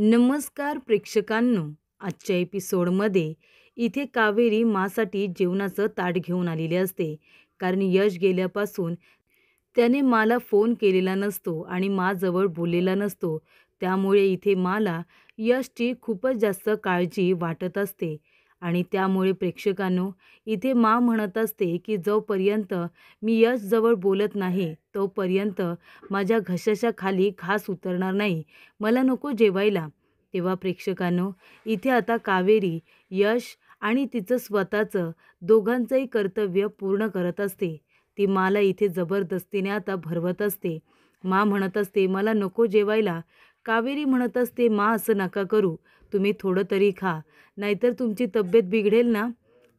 नमस्कार प्रेक्षकांनो, आजच्या एपिसोडमध्ये इथे कावेरी मासाठी जेवणाचं ताट घेऊन आलेली असते. कारण यश गेल्यापासून त्याने मला फोन केलेला नसतो आणि माझ्याजवळ बोललेला नसतो. त्यामुळे इथे मला यशची खूपच जास्त काळजी वाटत असते आणि त्यामुळे प्रेक्षकांनो, इथे म्हणत असते की जोपर्यंत मी यशजवळ बोलत नाही तोपर्यंत माझ्या घशाच्या खाली घास उतरणार नाही, मला नको जेवायला. तेव्हा प्रेक्षकांनो, इथे आता कावेरी यश आणि तिचं स्वतःचं दोघांचंही कर्तव्य पूर्ण करत असते. ती माला इथे जबरदस्तीने आता भरवत असते. म्हणत असते, मला नको जेवायला. कावेरी म्हणत असते, असं नका करू, तुम्ही थोडं तरी खा, नाहीतर तुमची तब्येत बिघडेल ना.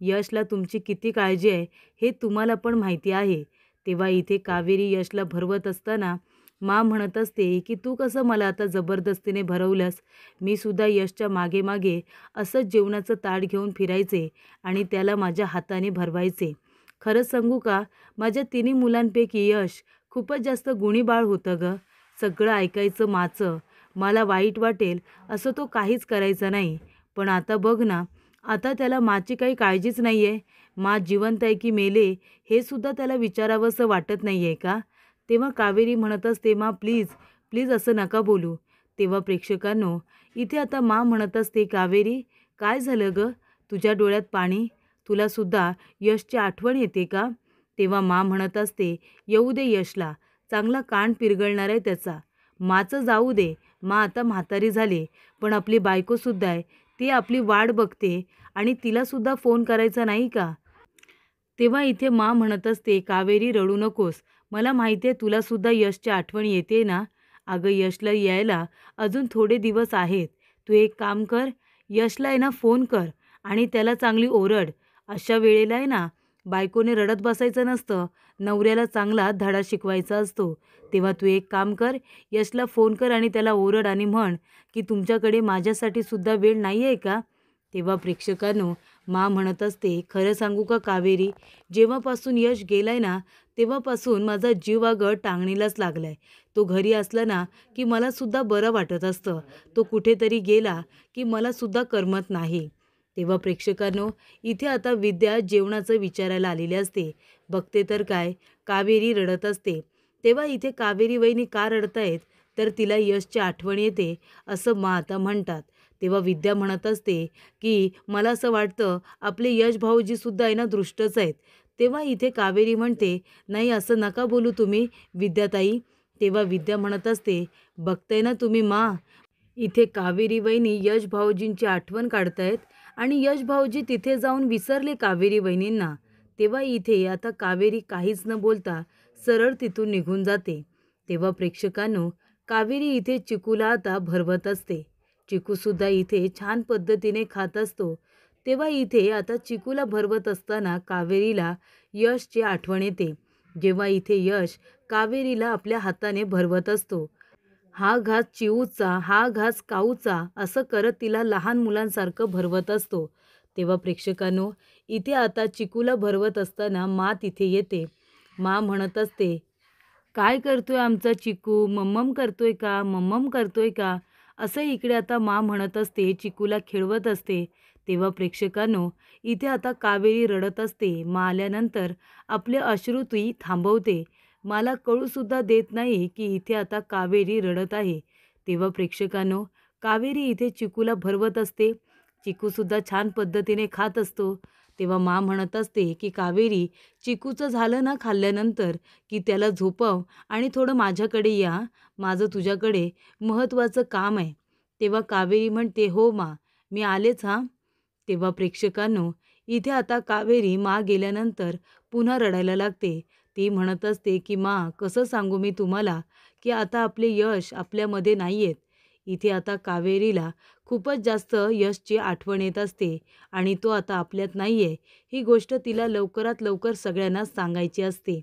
यशला तुमची किती काळजी आहे हे तुम्हाला पण माहिती आहे. तेव्हा इथे कावेरी यशला भरवत असताना म्हणत असते की तू कसं मला आता जबरदस्तीने भरवलंस. मी सुद्धा यशच्या मागे मागे असंच जेवणाचं ताट घेऊन फिरायचे आणि त्याला माझ्या हाताने भरवायचे. खरं सांगू का, माझ्या तिन्ही मुलांपैकी यश खूपच जास्त गुणी बाळ होतं ग. सगळं ऐकायचं माचं. मला वाईट वाटेल असं तो काहीच करायचा नाही. पण आता बघ ना, आता त्याला माची काही काळजीच नाही आहे. जिवंत आहे की मेले हे सुद्धा त्याला विचारावंसं वाटत नाही आहे का. तेव्हा कावेरी म्हणत असते, प्लीज प्लीज असं नका बोलू. तेव्हा प्रेक्षकांनो, इथे आता म्हणत असते, कावेरी काय झालं ग, तुझ्या डोळ्यात पाणी, तुला सुद्धा यशची आठवण येते का. तेव्हा म्हणत असते, येऊ दे यशला, चांगला कान पिरगळणार आहे त्याचा. माचं जाऊ दे, आता म्हातारी झाली, पण आपली बायकोसुद्धा आहे, ती आपली वाट बघते आणि तिलासुद्धा फोन करायचा नाही का. तेव्हा इथे म्हणत असते, कावेरी रडू नकोस, मला माहिती आहे तुलासुद्धा यशची आठवण येते ना. अगं, यशला यायला अजून थोडे दिवस आहेत. तू एक काम कर, यशला आहे ना फोन कर आणि त्याला चांगली ओरड. अशा वेळेला आहे ना, बायकोने रडत बसायचं नसतं, नवऱ्याला चांगला धडा शिकवायचा असतो. तेव्हा तू एक काम कर, यशला फोन कर आणि त्याला ओरड आणि म्हण की तुमच्याकडे माझ्यासाठी सुद्धा वेळ नाही आहे का. तेव्हा प्रेक्षकांनो, म्हणत असते, खरं सांगू का कावेरी, जेव्हापासून यश गेलाय ना तेव्हापासून माझा जीव अगं टांगणीलाच लागलाय. तो घरी असला ना की मलासुद्धा बरं वाटत असतं. तो कुठेतरी गेला की मलासुद्धा करमत नाही. तेव्हा प्रेक्षकांनो, इथे आता विद्या जेवणाचं विचारायला आलेली असते. बघते तर काय, कावेरी रडत असते. तेव्हा इथे कावेरी वहिनी का रडतायत, तर तिला यशची आठवण येते असं आता म्हणतात. तेव्हा विद्या म्हणत असते की मला असं वाटतं आपले यश भाऊजीसुद्धा आहे ना दृष्टच आहेत. तेव्हा इथे कावेरी म्हणते, नाही असं नका बोलू तुम्ही विद्याताई. तेव्हा विद्या म्हणत असते, बघताय ना तुम्ही इथे कावेरी वहिनी यश भाऊजींची आठवण काढतायत आणि यश भाऊजी तिथे जाऊन विसरले कावेरी वहिनींना. तेव्हा इथे आता कावेरी काहीच न बोलता सरळ तिथून निघून जाते. तेव्हा प्रेक्षकांनो, कावेरी इथे चिकूला आता भरवत असते. चिकूसुद्धा इथे छान पद्धतीने खात असतो. तेव्हा इथे आता चिकूला भरवत असताना कावेरीला यशची आठवण येते. जेव्हा इथे यश कावेरीला आपल्या हाताने भरवत असतो. हा घास चिऊचा, हा घास काऊचा, असं करत तिला लहान मुलांसारखं भरवत असतो. तेव्हा प्रेक्षकांनो, इथे आता चिकूला भरवत असताना तिथे येते. म्हणत असते, काय करतोय आमचा चिकू, मम्मम करतोय का, मम्मम करतोय का. असं इकडे आता म्हणत असते, चिकूला खेळवत असते. तेव्हा प्रेक्षकांनो, इथे आता कावेरी रडत असते. आल्यानंतर आपले अश्रू ती थांबवते. मला कळूसुद्धा देत नाही की इथे आता कावेरी रडत आहे. तेव्हा प्रेक्षकांनो, कावेरी इथे चिकूला भरवत असते. चिकूसुद्धा छान पद्धतीने खात असतो. तेव्हा म्हणत असते की कावेरी, चिकूचं झालं ना खाल्ल्यानंतर की त्याला झोपव आणि थोडं माझ्याकडे या, माझं तुझ्याकडे महत्त्वाचं काम आहे. तेव्हा कावेरी म्हणते, हो मी आलेच हां. तेव्हा प्रेक्षकांनो, इथे आता कावेरी गेल्यानंतर पुन्हा रडायला लागते. ती म्हणत असते की कसं सांगू मी तुम्हाला की आता आपले यश आपल्यामध्ये नाही आहेत. इथे आता कावेरीला खूपच जास्त यशची आठवण येत असते आणि तो आता आपल्यात नाही आहे, ही गोष्ट तिला लवकरात लवकर सगळ्यांना सांगायची असते.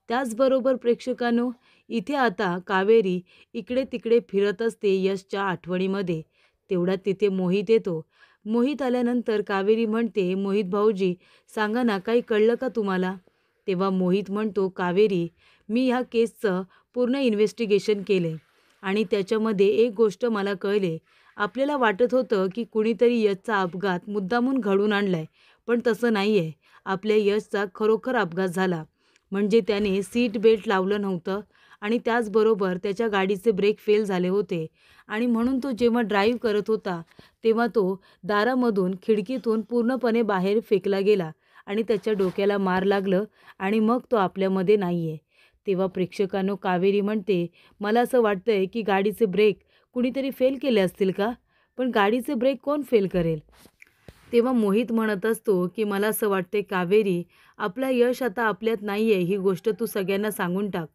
त्याचबरोबर प्रेक्षकांनो, इथे आता कावेरी इकडे तिकडे फिरत असते यशच्या आठवणीमध्ये. तेवढ्यात तिथे मोहित येतो. मोहित आल्यानंतर कावेरी म्हणते, मोहित भाऊजी, सांगा ना, काही कळलं का तुम्हाला. तेव्हा मोहित म्हणतो, कावेरी, मी ह्या केसचं पूर्ण इन्व्हेस्टिगेशन केलं आणि त्याच्यामध्ये एक गोष्ट मला कळले. आपल्याला वाटत होतं की कुणीतरी यशचा अपघात मुद्दामून घडवून आणलाय, पण तसं नाही आहे. आपल्या यशचा खरोखर अपघात झाला. म्हणजे त्याने सीट बेल्ट लावलं नव्हतं आणि त्याचबरोबर त्याच्या गाडीचे ब्रेक फेल झाले होते आणि म्हणून तो जेव्हा ड्राईव्ह करत होता, तेव्हा तो दारामधून, खिडकीतून पूर्णपणे बाहेर फेकला गेला आणि त्याच्या डोक्याला मार लागलं आणि मग तो आपल्यामध्ये नाही आहे. तेव्हा प्रेक्षकांनो, कावेरी म्हणते, "मला असं वाटतंय की गाडीचे ब्रेक कुणीतरी फेल केले असतील का? पण गाडीचे ब्रेक कोण फेल करेल?" तेव्हा मोहित म्हणत असतो की मला असं वाटते कावेरी, आपला यश आता आपल्यात नाही आहे, ही गोष्ट तू सगळ्यांना सांगून टाक.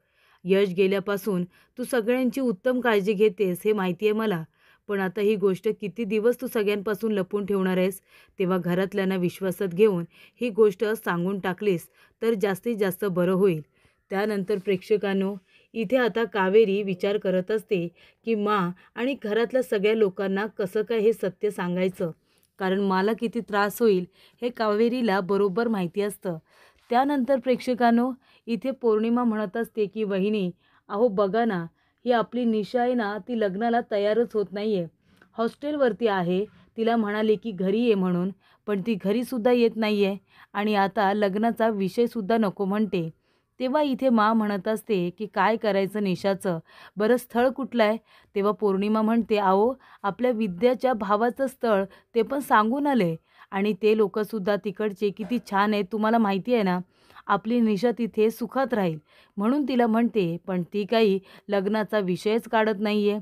यश गेल्यापासून तू सगळ्यांची उत्तम काळजी घेतेस हे माहिती आहे मला, पण आता ही गोष्ट किती दिवस तू सगळ्यांपासून लपवून ठेवणार आहेस? तेव्हा घरातल्यांना विश्वासात घेऊन ही गोष्ट सांगून टाकलीस तर जास्तीत जास्त बरं होईल. त्यानंतर प्रेक्षकांनो, इथे आता कावेरी विचार करत असते की आणि घरातल्या सगळ्या लोकांना कसं काय हे सत्य सांगायचं, कारण मला किती त्रास होईल हे कावेरीला बरोबर माहिती असतं. त्यानंतर प्रेक्षकांनो, इथे पौर्णिमा म्हणत असते की वहिनी, अहो बघा ना, ही आपली निशा आहे ना, ती लग्नाला तयारच होत नाही आहे. हॉस्टेलवरती आहे. तिला म्हणाले की घरी ये म्हणून, पण ती घरीसुद्धा येत नाही आहे आणि आता लग्नाचा विषयसुद्धा नको म्हणते. तेव्हा इथे म्हणत असते की काय करायचं निशाचं, बरं स्थळ कुठलं आहे? तेव्हा पौर्णिमा म्हणते, अहो आपल्या विद्याच्या भावाचं स्थळ, ते पण सांगून आले आणि ते लोकंसुद्धा तिकडचे किती छान आहेत तुम्हाला माहिती आहे ना. आपली निशा तिथे सुखात राहील म्हणून तिला म्हणते, पण ती काही लग्नाचा विषयच काढत नाही आहे.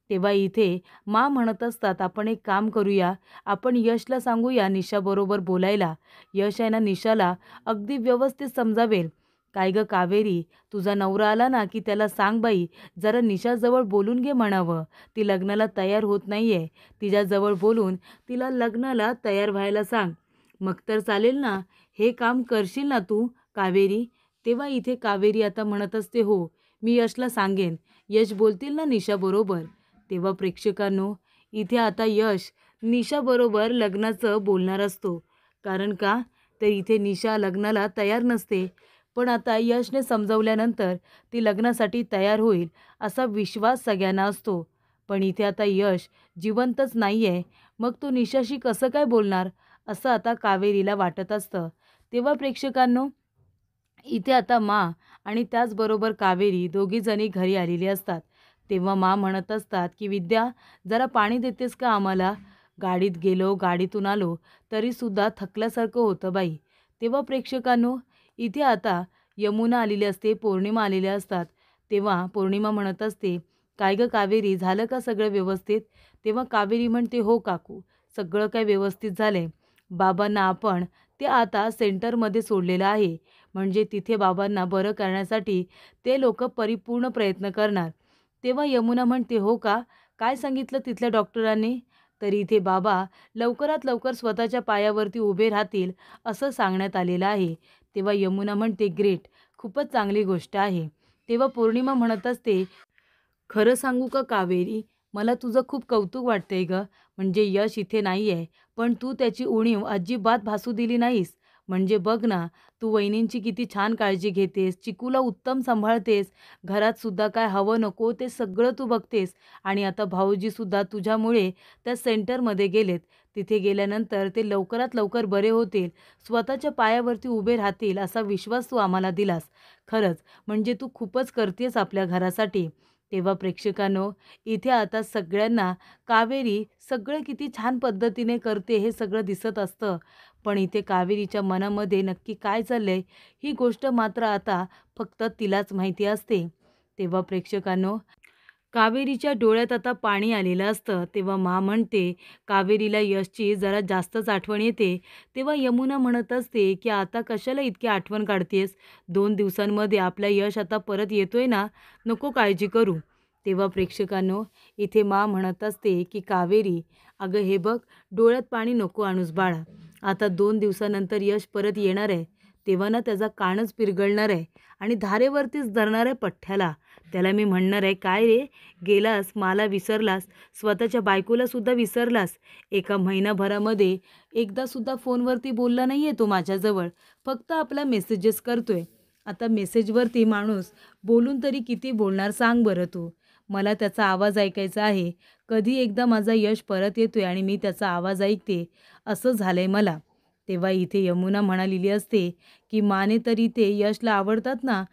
तेव्हा इथे म्हणत असतात, आपण एक काम करूया, आपण यशला सांगूया निशाबरोबर बोलायला. यश आहे ना निशाला अगदी व्यवस्थित समजावेल. काय गं कावेरी, तुझा नवरा आला ना की त्याला सांग बाई, जरा निशाजवळ बोलून घे म्हणावं. ती लग्नाला तयार होत नाही आहे. तिच्याजवळ बोलून तिला लग्नाला तयार व्हायला सांग. मग तर चालेल ना? हे काम करशील ना तू कावेरी? तेव्हा इथे कावेरी आता म्हणत असते, हो, मी यशला सांगेन. यश बोलतील ना निशाबरोबर. तेव्हा प्रेक्षकांनो, इथे आता यश निशाबरोबर लग्नाचं बोलणार असतो. कारण का? तर इथे निशा लग्नाला तयार नसते. पण आता यशने समजवल्यानंतर ती लग्नासाठी तयार होईल असा विश्वास सगळ्यांना असतो. पण इथे आता यश जिवंतच नाही आहे. मग तो निशाशी कसं काय बोलणार? असं आता कावेरीला वाटत असतं. तेव्हा प्रेक्षकांनो, इथे आता आणि त्याचबरोबर कावेरी दोघीजणी घरी आलेली असतात. तेव्हा म्हणत असतात की विद्या, जरा पाणी देतेस का आम्हाला? गाडीत गेलो, गाडीतून आलो, तरीसुद्धा थकल्यासारखं होतं बाई. तेव्हा प्रेक्षकांनो, इथे आता यमुना आलेली असते, पौर्णिमा आलेल्या असतात. तेव्हा पौर्णिमा म्हणत असते, काय गं कावेरी, झालं का सगळं व्यवस्थित? तेव्हा कावेरी म्हणते, हो काकू, सगळं काय व्यवस्थित झालंय. बाबांना आपण ते आता सेंटरमध्ये सोडलेलं आहे. म्हणजे तिथे बाबांना बरं करण्यासाठी ते लोक परिपूर्ण प्रयत्न करणार. तेव्हा यमुना म्हणते, हो का? काय सांगितलं तिथल्या डॉक्टरांनी? तर इथे बाबा लवकरात लवकर स्वतःच्या पायावरती उभे राहतील असं सांगण्यात आलेलं आहे. तेव्हा यमुना म्हणते, ग्रेट, खूपच चांगली गोष्ट आहे. तेव्हा पौर्णिमा म्हणत असते, खरं सांगू का कावेरी, मला तुझं खूप कौतुक वाटतंय गं. म्हणजे यश इथे नाही आहे, पण तू त्याची उणीव अजिबात भासू दिली नाहीस. म्हणजे बघ ना, तू वहिनींची किती छान काळजी घेतेस, चिकूला उत्तम सांभाळतेस, घरातसुद्धा काय हवं नको ते सगळं तू बघतेस आणि आता भाऊजीसुद्धा तुझ्यामुळे त्या सेंटरमध्ये गेलेत. तिथे गेल्यानंतर ते लवकरात लवकर बरे होतील, स्वतःच्या पायावरती उभे राहतील असा विश्वास तू आम्हाला दिलास. खरंच म्हणजे तू खूपच करतेस आपल्या घरासाठी. तेव्हा प्रेक्षकांनो, इथे आता सगळ्यांना कावेरी सगळं किती छान पद्धतीने करते हे सगळं दिसत असतं. पण इथे कावेरीच्या मनामध्ये नक्की काय चाललंय ही गोष्ट मात्र आता फक्त तिलाच माहिती असते. तेव्हा प्रेक्षकांनो, कावेरीच्या डोळ्यात आता पाणी आलेलं असतं. तेव्हा म्हणते, कावेरीला यशची जरा जास्तच आठवण येते. तेव्हा यमुना म्हणत असते की आता कशाला इतकी आठवण काढतेस? 2 दिवसांमध्ये आपला यश आता परत येतोय ना, नको काळजी करू. तेव्हा प्रेक्षकांनो, इथे म्हणत असते की कावेरी, अगं हे बघ, डोळ्यात पाणी नको आणूस बाळा. आता 2 दिवसानंतर यश परत येणार आहे. तेव्हा ना त्याचा कानच पिरगळणार आहे आणि धारेवरतीच धरणार आहे पठ्ठ्याला. त्याला मी म्हणणार आहे, काय रे, गेलास, मला विसरलास, स्वतःच्या बायकोलासुद्धा विसरलास. एका महिनाभरामध्ये एकदासुद्धा फोनवरती बोलला नाही आहे तो माझ्याजवळ. फक्त आपला मेसेजेस करतोय. आता मेसेजवरती माणूस बोलून तरी किती बोलणार सांग बरं तू? मला त्याचा आवाज ऐकायचा आहे. कधी एकदा माझा यश परत येतोय आणि मी त्याचा आवाज ऐकते, असं झालंय मला. तेव्हा इथे यमुना म्हणालेली असते, की माने तर इथे यशला आवडतात ना,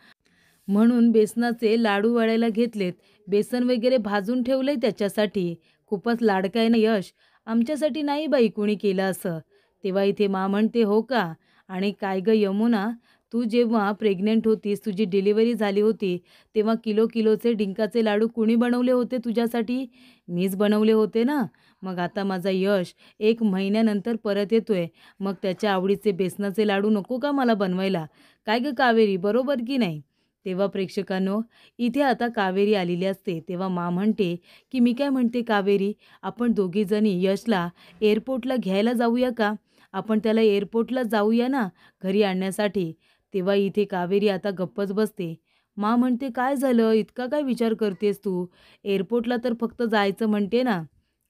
म्हणून बेसनाचे लाडू वळायला घेतलेत. बेसन वगैरे भाजून ठेवलंय त्याच्यासाठी. खूपच लाडका आहे ना यश. आमच्यासाठी नाही बाई कुणी केलं असं. तेव्हा इथे म्हणते, "हो का? आणि काय गं यमुना, तू जेव्हा प्रेग्नंट होतीस, तुझी डिलिव्हरी झाली होती, तेव्हा किलोचे डिंकाचे लाडू कुणी बनवले होते तुझ्यासाठी?" "मीच बनवले होते ना. मग आता माझा यश 1 महिन्यानंतर परत येतोय. मग त्याच्या आवडीचे बेसनाचे लाडू नको का मला बनवायला? काय गं कावेरी, बरोबर की नाही?" तेव्हा प्रेक्षकांनो, इथे आता कावेरी आलेली असते. तेव्हा म्हणते, की "मी काय म्हणते कावेरी, आपण दोघीजणी यशला एअरपोर्टला घ्यायला जाऊया का? आपण त्याला एअरपोर्टला जाऊया ना घरी आणण्यासाठी." तेव्हा इथे कावेरी आता गप्पच बसते. म्हणते, "काय झालं? इतका काय विचार करतेस तू? एअरपोर्टला तर फक्त जायचं म्हणते ना."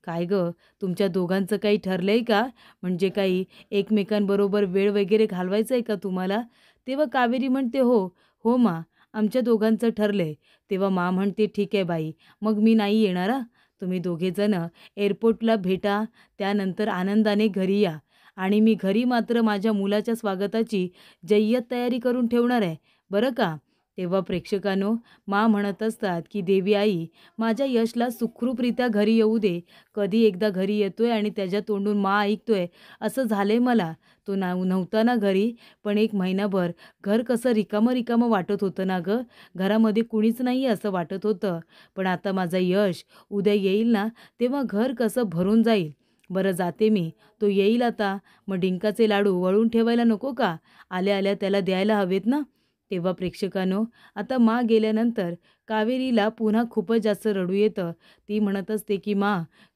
"काय गं, तुमच्या दोघांचं काही ठरलंय का? म्हणजे काही एकमेकांबरोबर वेळ वगैरे घालवायचा आहे का तुम्हाला?" तेव्हा कावेरी म्हणते, "हो, हो आमच्या दोघांचं ठरलंय." तेव्हा म्हणते, "ठीक आहे बाई, मग मी नाही येणार हां. तुम्ही दोघेजणं एअरपोर्टला भेटा, त्यानंतर आनंदाने घरी या आणि मी घरी मात्र माझ्या मुलाच्या स्वागताची जय्यत तयारी करून ठेवणार आहे, बरं का." तेव्हा प्रेक्षकांनो, म्हणत असतात, की "देवी आई, माझ्या यशला सुखरूपरित्या घरी येऊ दे. कधी एकदा घरी येतोय आणि त्याच्या तोंडून ऐकतोय, असं झालंय मला. तो नव्हता ना घरी, पण 1 महिनाभर घर कसं रिकामं-रिकामं वाटत होतं ना गं. घरामध्ये कुणीच नाही असं वाटत होतं. पण आता माझा यश उद्या येईल ना, तेव्हा घर कसं भरून जाईल. बरं जाते मी. तो येईल आता, मग डिंकाचे लाडू वळून ठेवायला नको का? आल्या-आल्या त्याला द्यायला हवेत ना." तेव्हा प्रेक्षकांनो, आता गेल्यानंतर कावेरीला पुन्हा खूपच जास्त रडू येतं. ती म्हणत असते, की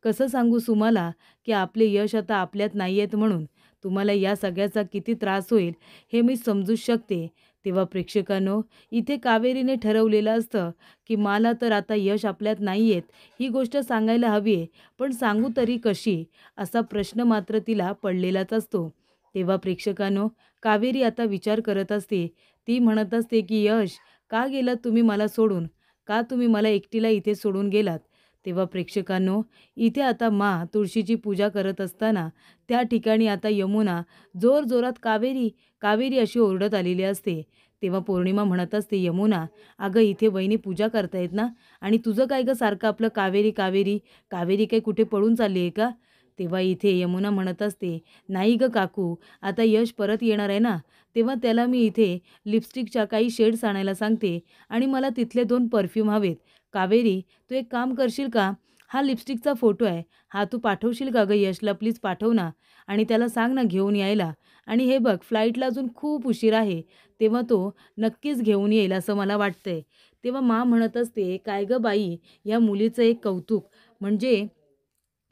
कसं सांगू तुम्हाला, की आपले यश आता आपल्यात नाही आहेत म्हणून. तुम्हाला या सगळ्याचा किती त्रास होईल हे मी समजूच शकते." तेव्हा प्रेक्षकांनो, इथे कावेरीने ठरवलेलं असतं, की मला तर आता यश आपल्यात नाही आहेत, ही गोष्ट सांगायला हवी आहे, पण सांगू तरी कशी? असा प्रश्न मात्र तिला पडलेलाच असतो. तेव्हा प्रेक्षकांनो, कावेरी आता विचार करत असते. ती म्हणत असते, की "यश, का गेलात तुम्ही मला सोडून? का तुम्ही मला एकटीला इथे सोडून गेलात?" तेव्हा प्रेक्षकांनो, इथे आता तुळशीची पूजा करत असताना त्या ठिकाणी आता यमुना जोरजोरात "कावेरी, कावेरी" अशी ओरडत आलेली असते. तेव्हा पौर्णिमा म्हणत असते, "यमुना, अगं इथे वहिनी पूजा करतायत ना, आणि तुझं काय गं सारखं आपलं कावेरी, कावेरी, कावेरी काय कुठे पळून चालली आहे का?" तेव्हा इथे यमुना म्हणत असते, "नाही गं काकू, आता यश परत येणार आहे ना, तेव्हा त्याला मी इथे लिपस्टिकच्या काही शेड्स आणायला सांगते आणि मला तिथले 2 परफ्यूम हवेत. कावेरी, तू एक काम करशील का? हा लिपस्टिकचा फोटो आहे. हा तू पाठवशील का गं यशला? प्लीज पाठव ना. आणि त्याला सांग ना घेऊन यायला. आणि हे बघ, फ्लाईटला अजून खूप उशीर आहे. तेव्हा तो नक्कीच घेऊन येईल असं मला वाटतंय." तेव्हा म्हणत असते, "काय गं बाई, या मुलीचं एक कौतुक. म्हणजे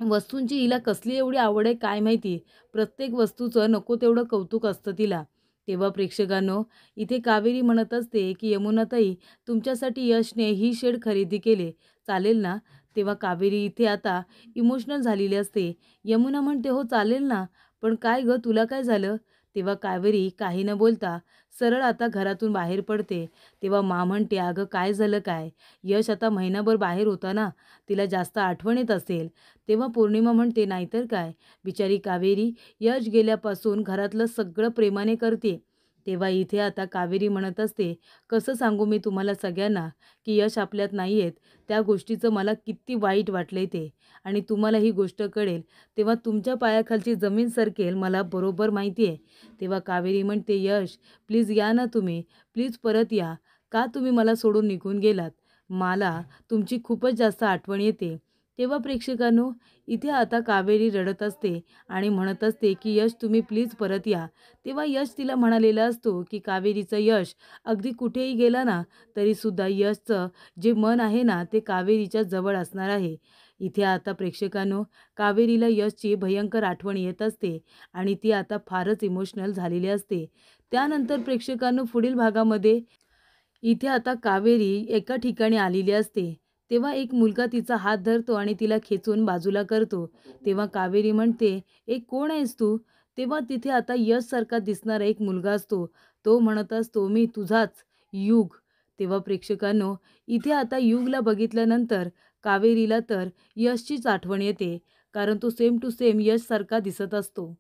वस्तूंची हिला कसली एवढी आवड आहे काय माहिती. प्रत्येक वस्तूचं नको तेवढं कौतुक असतं तिला." तेव्हा प्रेक्षकांनो, इथे कावेरी म्हणत असते, की "यमुनाताई, तुमच्यासाठी यशने ही शेड खरेदी केले. चालेल ना?" तेव्हा कावेरी इथे आता इमोशनल झालेली असते. यमुना म्हणते, "हो चालेल ना, पण काय गं तुला काय झालं?" तेव्हा कावेरी काही न बोलता सरळ आता घरातून बाहेर पडते. तेव्हा म्हणते, "अगं काय झालं काय? यश आता महिनाभर बाहेर होता ना, तिला जास्त आठवण येत असेल." तेव्हा पौर्णिमा म्हणते, "नाहीतर काय, बिचारी कावेरी यश गेल्यापासून घरातलं सगळं प्रेमाने करते." तेव्हा इथे आता कावेरी म्हणत असते, "कसं सांगू मी तुम्हाला सगळ्यांना, की यश आपल्यात नाही आहेत. त्या गोष्टीचं मला किती वाईट वाटलंय ते. आणि तुम्हाला ही गोष्ट कळेल, तेव्हा तुमच्या पायाखालची जमीन सरकेल मला बरोबर माहिती आहे." तेव्हा कावेरी म्हणते, "यश, प्लीज या ना तुम्ही. प्लीज परत या. का तुम्ही मला सोडून निघून गेलात? मला तुमची खूपच जास्त आठवण येते." तेव्हा प्रेक्षकांनो, इथे आता कावेरी रडत असते आणि म्हणत असते, की "यश, तुम्ही प्लीज परत या." तेव्हा यश तिला म्हणालेला असतो, की "कावेरीचं यश अगदी कुठेही गेला ना, तरीसुद्धा यशचं जे मन आहे ना, ते कावेरीच्या जवळ असणार आहे." इथे आता प्रेक्षकांनो, कावेरीला यशची भयंकर आठवण येत असते आणि ती आता फारच इमोशनल झालेली असते. त्यानंतर प्रेक्षकांनो, पुढील भागामध्ये इथे आता कावेरी एका ठिकाणी आलेली असते. तेव्हा एक मुलगा तिचा हात धरतो आणि तिला खेचून बाजूला करतो. तेव्हा कावेरी म्हणते, कोण आहेस तू?" तेव्हा तिथे आता यशसारखा दिसणारा एक मुलगा असतो. तो म्हणत असतो, "मी तुझाच युग." तेव्हा प्रेक्षकांनो, इथे आता युगला बघितल्यानंतर कावेरीला तर यशचीच आठवण येते, कारण तो सेम टू सेम यशसारखा दिसत असतो.